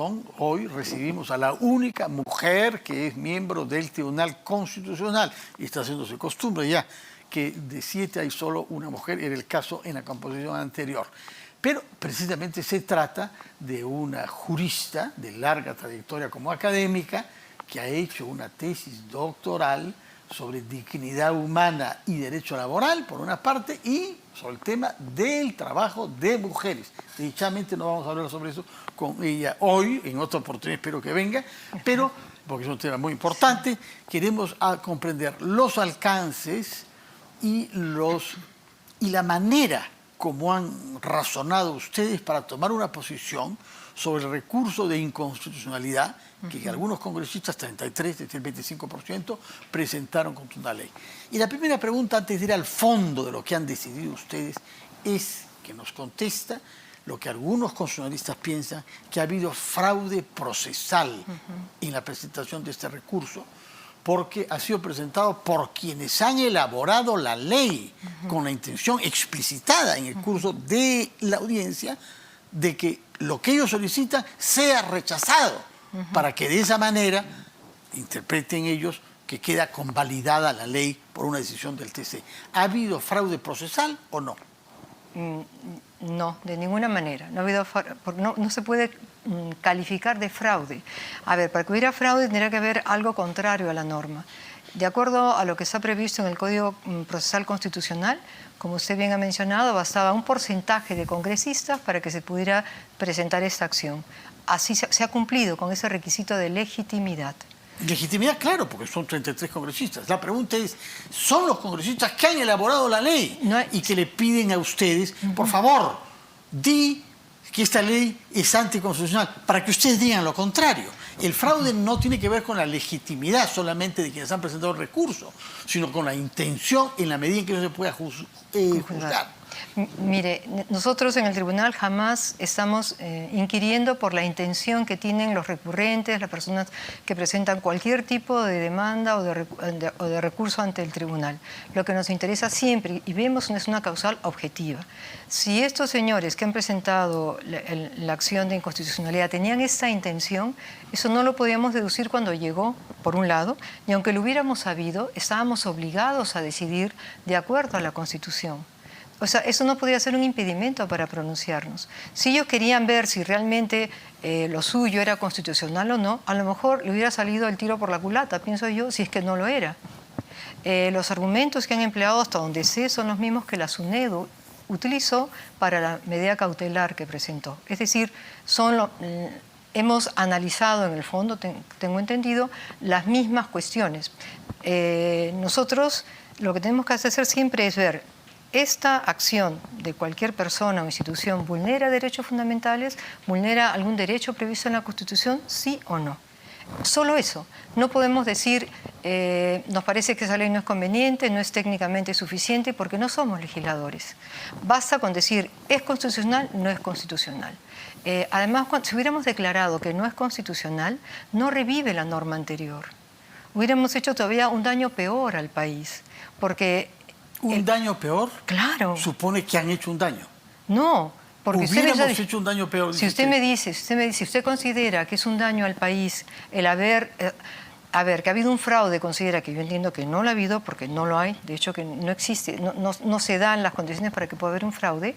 Hoy recibimos a la única mujer que es miembro del Tribunal Constitucional y está haciéndose costumbre ya que de 7 hay solo una mujer, era el caso en la composición anterior. Pero precisamente se trata de una jurista de larga trayectoria como académica que ha hecho una tesis doctoral sobre dignidad humana y derecho laboral, por una parte, y sobre el tema del trabajo de mujeres. Dichamente no vamos a hablar sobre eso con ella hoy, en otra oportunidad espero que venga, pero, porque es un tema muy importante, queremos comprender los alcances y la manera como han razonado ustedes para tomar una posición sobre el recurso de inconstitucionalidad que algunos congresistas, 33, es el 25%, presentaron contra una ley. Y la primera pregunta, antes de ir al fondo de lo que han decidido ustedes, es que nos contesta lo que algunos constitucionalistas piensan, que ha habido fraude procesal en la presentación de este recurso, porque ha sido presentado por quienes han elaborado la ley con la intención explicitada en el curso de la audiencia de que lo que ellos solicitan sea rechazado para que de esa manera interpreten ellos que queda convalidada la ley por una decisión del TC. ¿Ha habido fraude procesal o no? No, de ninguna manera. No, ha habido no se puede calificar de fraude. A ver, para que hubiera fraude tendría que haber algo contrario a la norma. De acuerdo a lo que está previsto en el Código Procesal Constitucional, como usted bien ha mencionado, bastaba un porcentaje de congresistas para que se pudiera presentar esta acción. Así se ha cumplido con ese requisito de legitimidad. Legitimidad, claro, porque son 33 congresistas. La pregunta es, ¿son los congresistas que han elaborado la ley y que le piden a ustedes, por favor, di que esta ley es anticonstitucional, para que ustedes digan lo contrario? El fraude no tiene que ver con la legitimidad solamente de quienes han presentado el recurso, sino con la intención en la medida en que no se pueda juzgar. Mire, nosotros en el tribunal jamás estamos inquiriendo por la intención que tienen los recurrentes, las personas que presentan cualquier tipo de demanda o de recurso ante el tribunal. Lo que nos interesa siempre, y vemos, es una causal objetiva. Si estos señores que han presentado la acción de inconstitucionalidad tenían esta intención, eso no lo podíamos deducir cuando llegó, por un lado, y aunque lo hubiéramos sabido, estábamos obligados a decidir de acuerdo a la Constitución. O sea, eso no podía ser un impedimento para pronunciarnos. Si ellos querían ver si realmente lo suyo era constitucional o no, a lo mejor le hubiera salido el tiro por la culata, pienso yo, si es que no lo era. Los argumentos que han empleado hasta donde sé son los mismos que la SUNEDU utilizó para la medida cautelar que presentó. Es decir, hemos analizado en el fondo, tengo entendido, las mismas cuestiones. Nosotros lo que tenemos que hacer siempre es ver esta acción de cualquier persona o institución vulnera derechos fundamentales, vulnera algún derecho previsto en la Constitución, sí o no. Solo eso. No podemos decir, nos parece que esa ley no es conveniente, no es técnicamente suficiente, porque no somos legisladores. Basta con decir, ¿es constitucional? No es constitucional. Además, si hubiéramos declarado que no es constitucional, no revive la norma anterior. Hubiéramos hecho todavía un daño peor al país, porque ¿Un daño peor? Claro. Supone que han hecho un daño. No, porque hubiéramos hecho un daño peor. Si usted considera que es un daño al país el haber, que ha habido un fraude, considera que yo entiendo que no lo ha habido, porque no lo hay, de hecho que no existe, no se dan las condiciones para que pueda haber un fraude.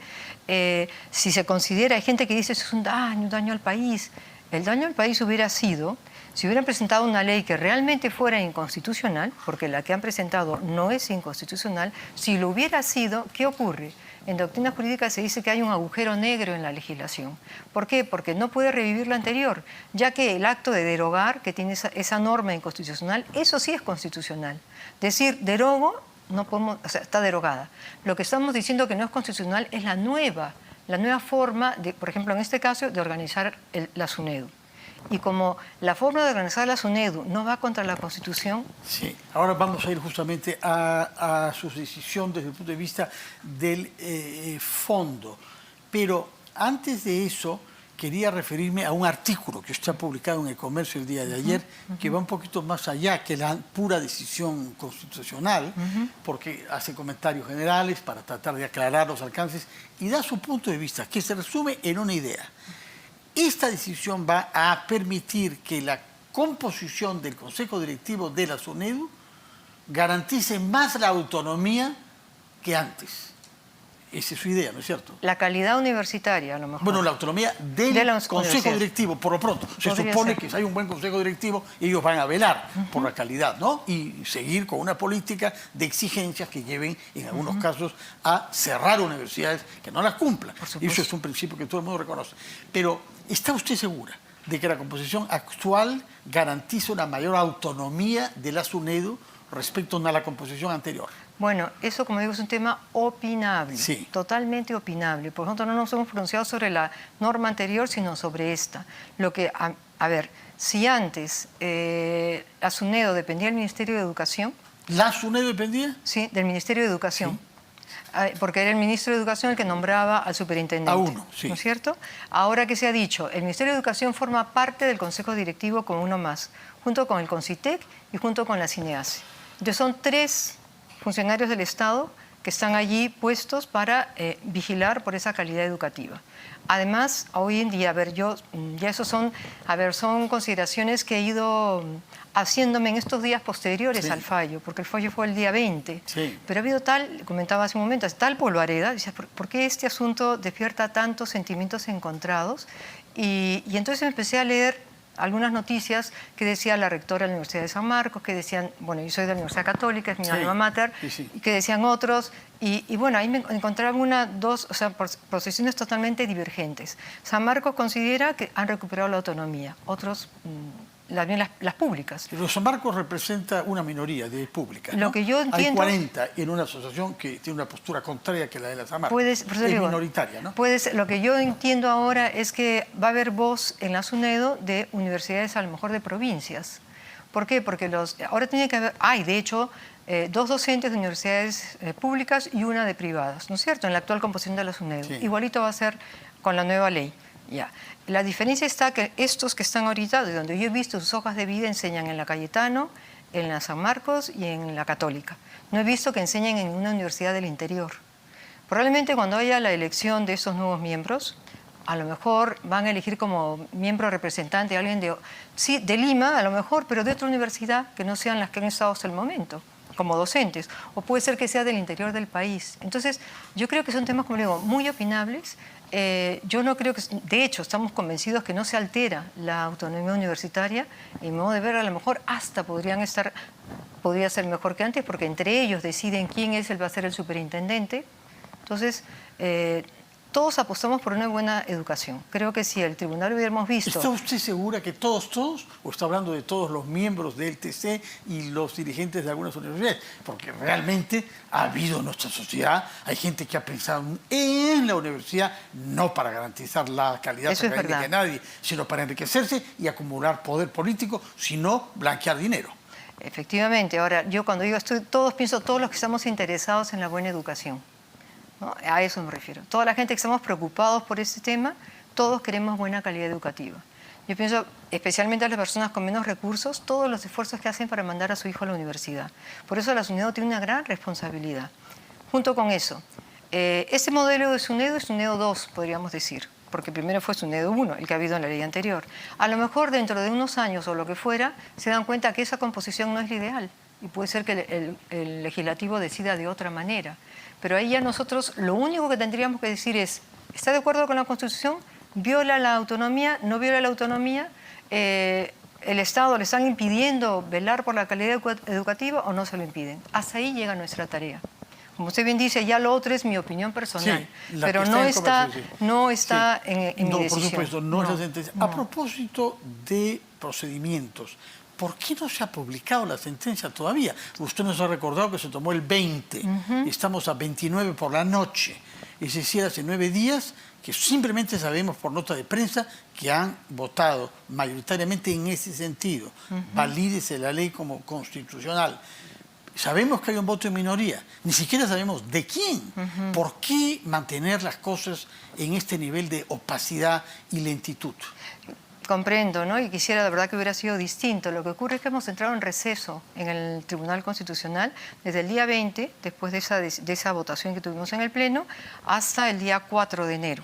Si se considera, hay gente que dice eso es un daño al país. El daño al país hubiera sido si hubieran presentado una ley que realmente fuera inconstitucional, porque la que han presentado no es inconstitucional. Si lo hubiera sido, ¿qué ocurre? En doctrina jurídica se dice que hay un agujero negro en la legislación. ¿Por qué? Porque no puede revivir lo anterior, ya que el acto de derogar, que tiene esa norma inconstitucional, eso sí es constitucional. Decir derogo, no podemos, o sea, está derogada. Lo que estamos diciendo que no es constitucional es la nueva forma, por ejemplo, en este caso, de organizar la SUNEDU. Y como la forma de organizar la SUNEDU no va contra la Constitución... Sí, ahora vamos a ir justamente a su decisión desde el punto de vista del fondo. Pero antes de eso, quería referirme a un artículo que usted ha publicado en El Comercio el día de ayer, que va un poquito más allá que la pura decisión constitucional, porque hace comentarios generales para tratar de aclarar los alcances y da su punto de vista, que se resume en una idea. esta decisión va a permitir que la composición del Consejo Directivo de la SUNEDU garantice más la autonomía que antes. Esa es su idea, ¿no es cierto? La calidad universitaria, a lo mejor. Bueno, la autonomía del Consejo Directivo, por lo pronto. Se supone que si hay un buen Consejo Directivo, ellos van a velar por la calidad, ¿no? Y seguir con una política de exigencias que lleven, en algunos casos, a cerrar universidades que no las cumplan. Eso es un principio que todo el mundo reconoce. Pero, ¿está usted segura de que la composición actual garantiza una mayor autonomía de la SUNEDU respecto a la composición anterior? Bueno, eso, como digo, es un tema opinable, totalmente opinable. Por lo tanto, no nos hemos pronunciado sobre la norma anterior, sino sobre esta. Lo que, a ver, si antes la SUNEDU dependía del Ministerio de Educación... ¿La SUNEDU dependía? Sí, del Ministerio de Educación. Sí. Porque era el ministro de Educación el que nombraba al superintendente. A uno, sí. ¿No es cierto? Ahora que se ha dicho, el Ministerio de Educación forma parte del Consejo Directivo como uno más, junto con el CONCITEC y junto con la CINEACE. Entonces son 3 funcionarios del Estado que están allí puestos para vigilar por esa calidad educativa. Además, hoy en día, ya esos son consideraciones que he ido haciéndome en estos días posteriores al fallo, porque el fallo fue el día 20. Sí. Pero ha habido comentaba hace un momento, tal polvareda, decía, ¿por qué este asunto despierta tantos sentimientos encontrados? Y entonces empecé a leer algunas noticias que decía la rectora de la Universidad de San Marcos, que decían, bueno, yo soy de la Universidad Católica, es mi alma mater, y que decían otros, y bueno, ahí me encontraba dos posiciones totalmente divergentes. San Marcos considera que han recuperado la autonomía, otros las públicas. Pero San Marcos representa una minoría de públicas, ¿no? Lo que yo entiendo, hay 40 en una asociación que tiene una postura contraria que la de la San Marcos. Es minoritaria, ¿no? Lo que yo entiendo ahora es que va a haber voz en la SUNEDU de universidades a lo mejor de provincias. ¿Por qué? Porque ahora tiene que haber, de hecho, 2 docentes de universidades públicas y una de privadas, ¿no es cierto? En la actual composición de la SUNEDU. Sí. Igualito va a ser con la nueva ley. Ya. La diferencia está que estos que están ahorita, de donde yo he visto sus hojas de vida, enseñan en la Cayetano, en la San Marcos y en la Católica. No he visto que enseñen en una universidad del interior. Probablemente cuando haya la elección de estos nuevos miembros, a lo mejor van a elegir como miembro representante a alguien de Lima, a lo mejor, pero de otra universidad que no sean las que han estado hasta el momento, como docentes. O puede ser que sea del interior del país. Entonces, yo creo que son temas, como digo, muy opinables. Yo no creo que, de hecho, estamos convencidos que no se altera la autonomía universitaria y, mi modo de ver, a lo mejor hasta podría ser mejor que antes, porque entre ellos deciden quién va a ser el superintendente. Entonces, todos apostamos por una buena educación. Creo que si el tribunal hubiéramos visto... ¿Está usted segura que todos, o está hablando de todos los miembros del TC y los dirigentes de algunas universidades? Porque realmente ha habido en nuestra sociedad, hay gente que ha pensado en la universidad no para garantizar la calidad académica de nadie, sino para enriquecerse y acumular poder político, sino blanquear dinero. Efectivamente. Ahora, yo cuando digo pienso todos los que estamos interesados en la buena educación, ¿no? A eso me refiero. Toda la gente que estamos preocupados por este tema, todos queremos buena calidad educativa. Yo pienso, especialmente a las personas con menos recursos, todos los esfuerzos que hacen para mandar a su hijo a la universidad. Por eso la SUNEDU tiene una gran responsabilidad. Junto con eso, ese modelo de SUNEDU es SUNEDU 2, podríamos decir, porque primero fue SUNEDU 1, el que ha habido en la ley anterior. A lo mejor dentro de unos años o lo que fuera, se dan cuenta que esa composición no es la ideal y puede ser que el legislativo decida de otra manera. Pero ahí ya nosotros lo único que tendríamos que decir es, ¿está de acuerdo con la Constitución? ¿Viola la autonomía? ¿No viola la autonomía? ¿El Estado le están impidiendo velar por la calidad educativa o no se lo impiden? Hasta ahí llega nuestra tarea. Como usted bien dice, ya lo otro es mi opinión personal, pero no está en mi decisión. Por supuesto, no es la sentencia. A propósito de procedimientos, ¿por qué no se ha publicado la sentencia todavía? Usted nos ha recordado que se tomó el 20, estamos a 29 por la noche. Es decir, hace 9 días que simplemente sabemos por nota de prensa que han votado mayoritariamente en ese sentido. Valídese la ley como constitucional. Sabemos que hay un voto en minoría, ni siquiera sabemos de quién. ¿Por qué mantener las cosas en este nivel de opacidad y lentitud? Comprendo, ¿no? Y quisiera, de verdad, que hubiera sido distinto. Lo que ocurre es que hemos entrado en receso en el Tribunal Constitucional desde el día 20, después de esa votación que tuvimos en el Pleno, hasta el día 4 de enero.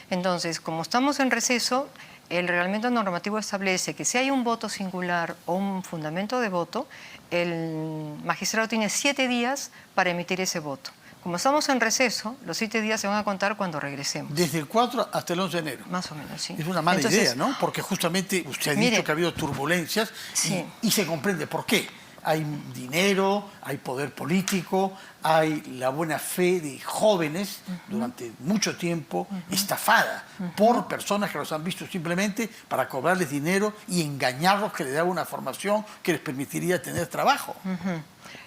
Entonces, como estamos en receso, el reglamento normativo establece que si hay un voto singular o un fundamento de voto, el magistrado tiene 7 días para emitir ese voto. Como estamos en receso, los 7 días se van a contar cuando regresemos. Desde el 4 hasta el 11 de enero. Más o menos, sí. Es una mala idea, ¿no? Porque justamente usted ha dicho que ha habido turbulencias y se comprende por qué. Hay dinero, hay poder político, hay la buena fe de jóvenes durante mucho tiempo estafada por personas que los han visto simplemente para cobrarles dinero y engañarlos que les daba una formación que les permitiría tener trabajo.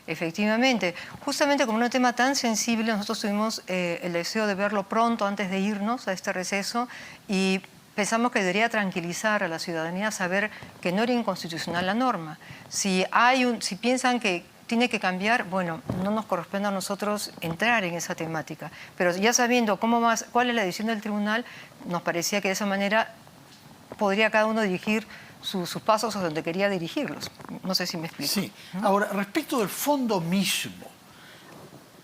Efectivamente, justamente como un tema tan sensible, nosotros tuvimos el deseo de verlo pronto antes de irnos a este receso y pensamos que debería tranquilizar a la ciudadanía saber que no era inconstitucional la norma. Si piensan que tiene que cambiar, bueno, no nos corresponde a nosotros entrar en esa temática. Pero ya sabiendo cuál es la decisión del tribunal, nos parecía que de esa manera podría cada uno dirigir sus pasos a donde quería dirigirlos. No sé si me explico. Sí. Ahora, respecto del fondo mismo,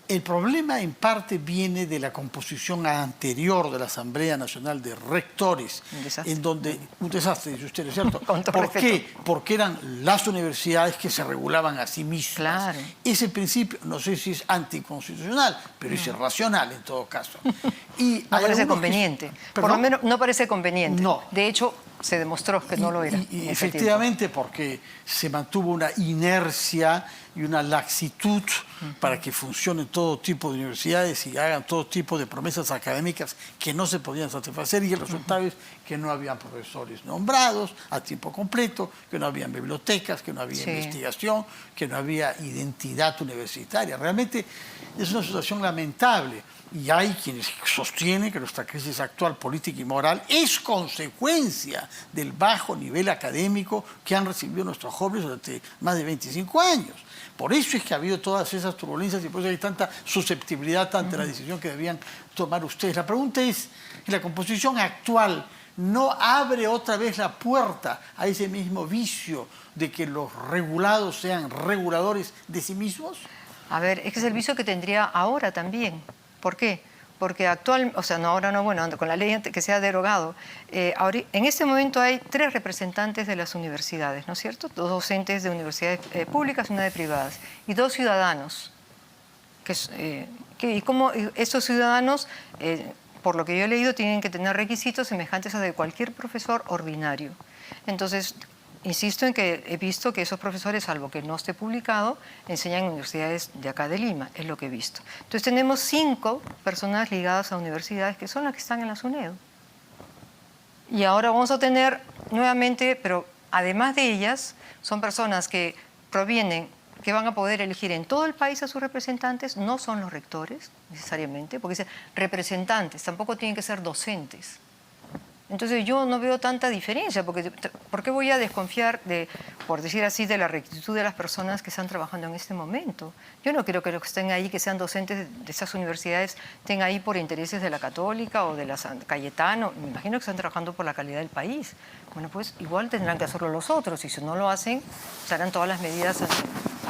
el problema en parte viene de la composición anterior de la Asamblea Nacional de Rectores, en donde un desastre, dice usted, ¿no es cierto? ¿Por qué? Porque eran las universidades que se regulaban a sí mismas. Claro. Ese principio, no sé si es anticonstitucional, pero es irracional en todo caso. Y no parece conveniente. Por lo menos no parece conveniente. No. De hecho, se demostró que no lo era. Y efectivamente, porque se mantuvo una inercia y una laxitud para que funcionen todo tipo de universidades y hagan todo tipo de promesas académicas que no se podían satisfacer, y el resultado es que no habían profesores nombrados a tiempo completo, que no habían bibliotecas, que no había investigación, que no había identidad universitaria. Realmente es una situación lamentable. Y hay quienes sostienen que nuestra crisis actual política y moral es consecuencia del bajo nivel académico que han recibido nuestros jóvenes durante más de 25 años. Por eso es que ha habido todas esas turbulencias y por eso hay tanta susceptibilidad ante la decisión que debían tomar ustedes. La pregunta es, ¿la composición actual no abre otra vez la puerta a ese mismo vicio de que los regulados sean reguladores de sí mismos? A ver, es que es el vicio que tendría ahora también. ¿Por qué? Porque con la ley que se ha derogado, en este momento hay 3 representantes de las universidades, ¿no es cierto? 2 docentes de universidades públicas y una de privadas, y 2 ciudadanos. Y como estos ciudadanos, por lo que yo he leído, tienen que tener requisitos semejantes a de cualquier profesor ordinario. Entonces, insisto en que he visto que esos profesores, salvo que no esté publicado, enseñan en universidades de acá de Lima, es lo que he visto. Entonces tenemos 5 personas ligadas a universidades que son las que están en la SUNEDU. Y ahora vamos a tener nuevamente, pero además de ellas, son personas que que van a poder elegir en todo el país a sus representantes, no son los rectores necesariamente, porque dicen representantes, tampoco tienen que ser docentes. Entonces yo no veo tanta diferencia, porque ¿por qué voy a desconfiar por decir así, de la rectitud de las personas que están trabajando en este momento? Yo no creo que los que estén ahí, que sean docentes de esas universidades, estén ahí por intereses de la Católica o de la San Cayetano. Me imagino que están trabajando por la calidad del país. Bueno, pues igual tendrán que hacerlo los otros, y si no lo hacen, serán todas las medidas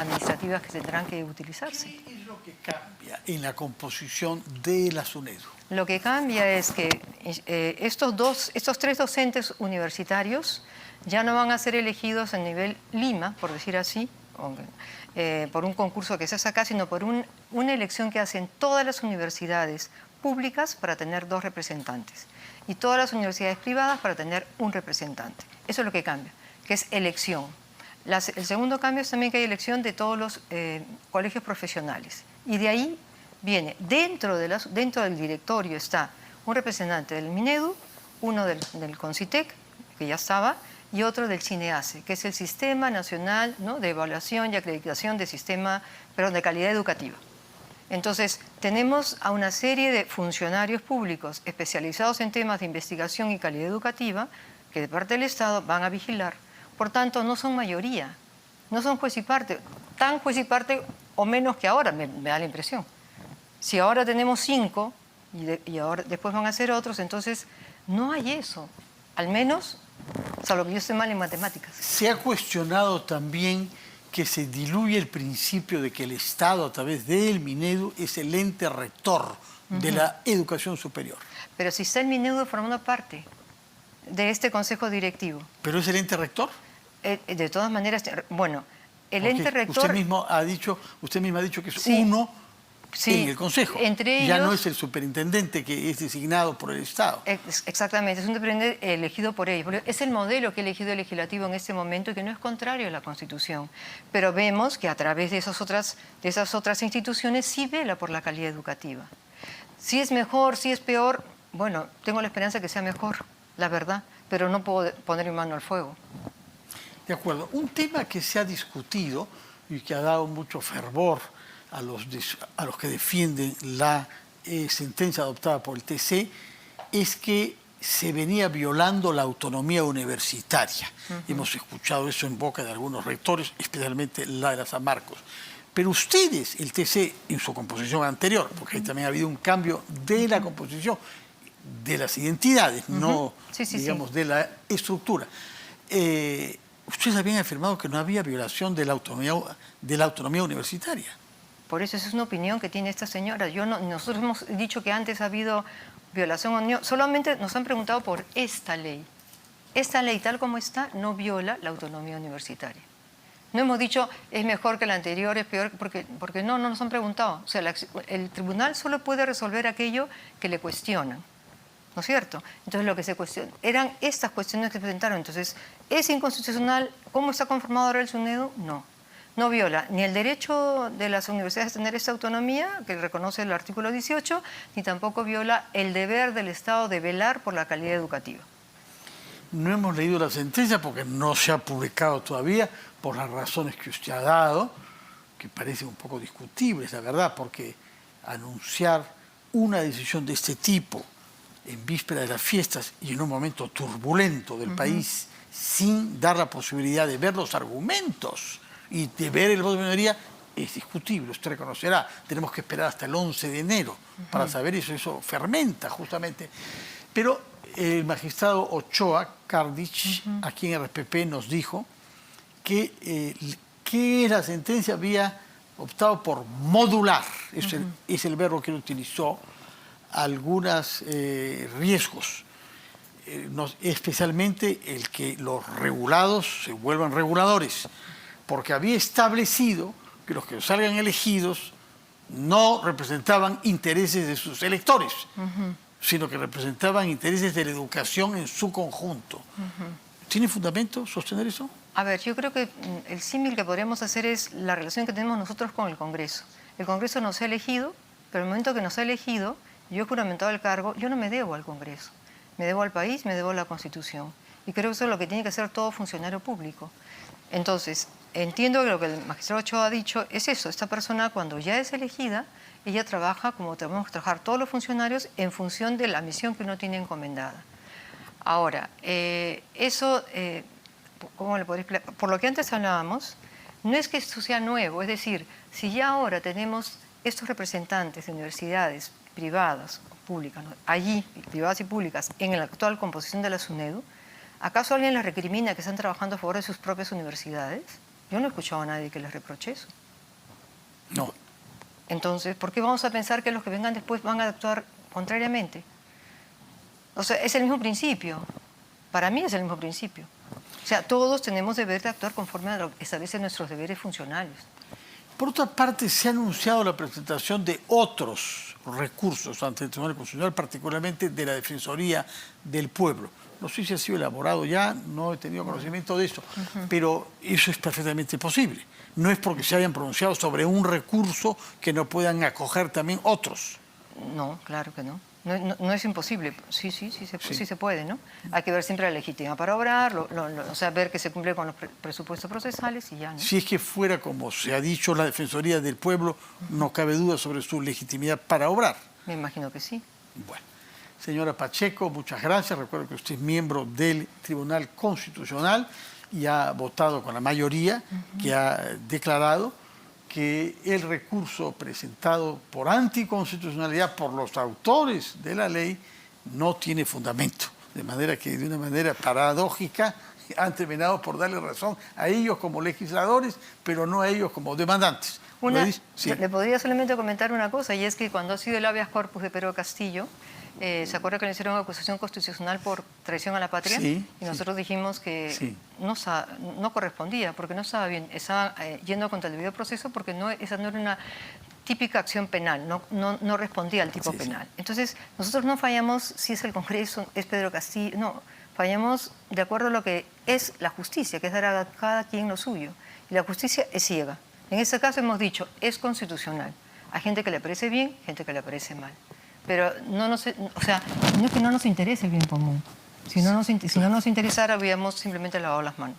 administrativas que tendrán que utilizarse. ¿Qué es lo que cambia en la composición de la SUNEDU? Lo que cambia es que estos 3 docentes universitarios ya no van a ser elegidos a nivel Lima, por decir así, por un concurso que se hace acá, sino por una elección que hacen todas las universidades públicas para tener 2 representantes y todas las universidades privadas para tener un representante. Eso es lo que cambia, que es elección. El segundo cambio es también que hay elección de todos los colegios profesionales, y de ahí viene, dentro del directorio está un representante del Minedu, uno del Concitec, que ya estaba, y otro del CINEACE, que es el Sistema Nacional, ¿no?, de Evaluación y Acreditación de Calidad Educativa. Entonces, tenemos a una serie de funcionarios públicos especializados en temas de investigación y calidad educativa que de parte del Estado van a vigilar. Por tanto, no son mayoría, no son juez y parte, tan juez y parte o menos que ahora, me da la impresión. Si ahora tenemos 5 y ahora después van a ser otros, entonces no hay eso, al menos, salvo que yo esté mal en matemáticas. Se ha cuestionado también que se diluye el principio de que el Estado, a través del Minedu, es el ente rector de la educación superior. Pero si está el Minedu formando parte de este consejo directivo. ¿Pero es el ente rector? De todas maneras, bueno, el Porque ente rector... usted misma ha dicho que es Sí. uno Sí, en el consejo. entre ya no ellos- es el superintendente que es designado por el Estado. Exactamente, es un superintendente elegido por ellos. Porque es el modelo que ha elegido el legislativo en este momento y que no es contrario a la Constitución. Pero vemos que a través de esas otras instituciones sí vela por la calidad educativa. Si es mejor, si es peor, bueno, tengo la esperanza que sea mejor, la verdad, pero no puedo poner mi mano al fuego. De acuerdo. Un tema que se ha discutido y que ha dado mucho fervor a los que defienden la sentencia adoptada por el TC es que se venía violando la autonomía universitaria. Hemos escuchado eso en boca de algunos rectores, especialmente la de la San Marcos. Pero ustedes, el TC, en su composición anterior, porque ahí también ha habido un cambio de la composición, de las identidades, no, digamos, de la estructura. Ustedes habían afirmado que no había violación de la autonomía universitaria. Por eso esa es una opinión que tiene esta señora. Nosotros hemos dicho que antes ha habido violación o no. Solamente nos han preguntado por esta ley. Esta ley, tal como está, no viola la autonomía universitaria. No hemos dicho es mejor que la anterior, es peor, porque no nos han preguntado. O sea, el tribunal solo puede resolver aquello que le cuestionan, ¿no es cierto? Entonces lo que se cuestiona eran estas cuestiones que se presentaron. Entonces, ¿es inconstitucional? ¿Cómo está conformado ahora el SUNEDU? No viola ni el derecho de las universidades a tener esta autonomía, que reconoce el artículo 18, ni tampoco viola el deber del Estado de velar por la calidad educativa. No hemos leído la sentencia porque no se ha publicado todavía, por las razones que usted ha dado, que parecen un poco discutibles, la verdad, porque anunciar una decisión de este tipo en víspera de las fiestas y en un momento turbulento del país, sin dar la posibilidad de ver los argumentos y de ver el voto de minoría, es discutible, usted reconocerá. Tenemos que esperar hasta el 11 de enero para saber eso fermenta justamente. Pero el magistrado Ochoa Kardich, aquí en RPP, nos dijo que la sentencia había optado por modular, es el verbo que él utilizó, algunos riesgos, especialmente el que los regulados se vuelvan reguladores, porque había establecido que los que salgan elegidos no representaban intereses de sus electores, sino que representaban intereses de la educación en su conjunto. ¿Tiene fundamento sostener eso? A ver, yo creo que el símil que podríamos hacer es la relación que tenemos nosotros con el Congreso. El Congreso nos ha elegido, pero en el momento que nos ha elegido, yo he juramentado el cargo, yo no me debo al Congreso. Me debo al país, me debo a la Constitución. Y creo que eso es lo que tiene que hacer todo funcionario público. Entonces, entiendo que lo que el magistrado Ochoa ha dicho es eso. Esta persona, cuando ya es elegida, ella trabaja como tenemos que trabajar todos los funcionarios en función de la misión que uno tiene encomendada. Ahora, eso, ¿cómo le podría explicar? Por lo que antes hablábamos, no es que esto sea nuevo. Es decir, si ya ahora tenemos estos representantes de universidades privadas, públicas, ¿no?, allí, privadas y públicas, en la actual composición de la SUNEDU, ¿acaso alguien les recrimina que están trabajando a favor de sus propias universidades? Yo no he escuchado a nadie que les reproche eso. No. Entonces, ¿por qué vamos a pensar que los que vengan después van a actuar contrariamente? O sea, es el mismo principio. Para mí es el mismo principio. O sea, todos tenemos deber de actuar conforme a lo que establecen nuestros deberes funcionales. Por otra parte, se ha anunciado la presentación de otros recursos ante el Tribunal Constitucional, particularmente de la Defensoría del Pueblo. No sé si ha sido elaborado ya, no he tenido conocimiento de eso, pero eso es perfectamente posible. No es porque se hayan pronunciado sobre un recurso que no puedan acoger también otros. No, claro que no. No es imposible. Sí se puede, ¿no? Hay que ver siempre la legitimidad para obrar, o sea, ver que se cumple con los presupuestos procesales y ya, ¿no? Si es que fuera como se ha dicho la Defensoría del Pueblo, no cabe duda sobre su legitimidad para obrar. Me imagino que sí. Bueno, señora Pacheco, muchas gracias. Recuerdo que usted es miembro del Tribunal Constitucional y ha votado con la mayoría que ha declarado que el recurso presentado por anticonstitucionalidad por los autores de la ley no tiene fundamento. De manera que, de una manera paradójica, han terminado por darle razón a ellos como legisladores, pero no a ellos como demandantes. Sí. Le podría solamente comentar una cosa, y es que cuando ha sido el habeas corpus de Pedro Castillo, ¿se acuerda que le hicieron acusación constitucional por traición a la patria? Sí, y nosotros dijimos que no correspondía, porque no estaba bien, estaba yendo contra el debido proceso, porque esa no era una típica acción penal, no respondía al tipo penal. Entonces, nosotros no fallamos si es el Congreso, es Pedro Castillo, no, fallamos de acuerdo a lo que es la justicia, que es dar a cada quien lo suyo. Y la justicia es ciega. En este caso hemos dicho, es constitucional. Hay gente que le parece bien, gente que le parece mal. Pero no es que no nos interese el bien común. Si no nos interesara, habríamos simplemente lavado las manos.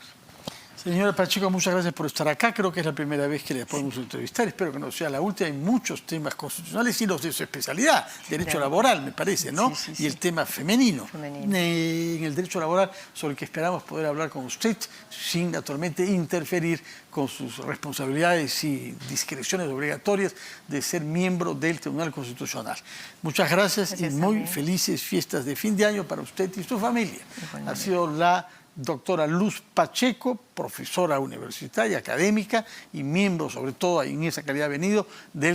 Señora Pacheco, muchas gracias por estar acá. Creo que es la primera vez que les podemos entrevistar. Espero que no sea la última. Hay muchos temas constitucionales y los de su especialidad, derecho laboral, me parece, ¿no? Y el tema femenino. En el derecho laboral, sobre el que esperamos poder hablar con usted, sin naturalmente interferir con sus responsabilidades y discreciones obligatorias de ser miembro del Tribunal Constitucional. Muchas gracias y muy felices fiestas de fin de año para usted y su familia. Ha sido la doctora Luz Pacheco, profesora universitaria, académica y miembro, sobre todo en esa calidad venido, del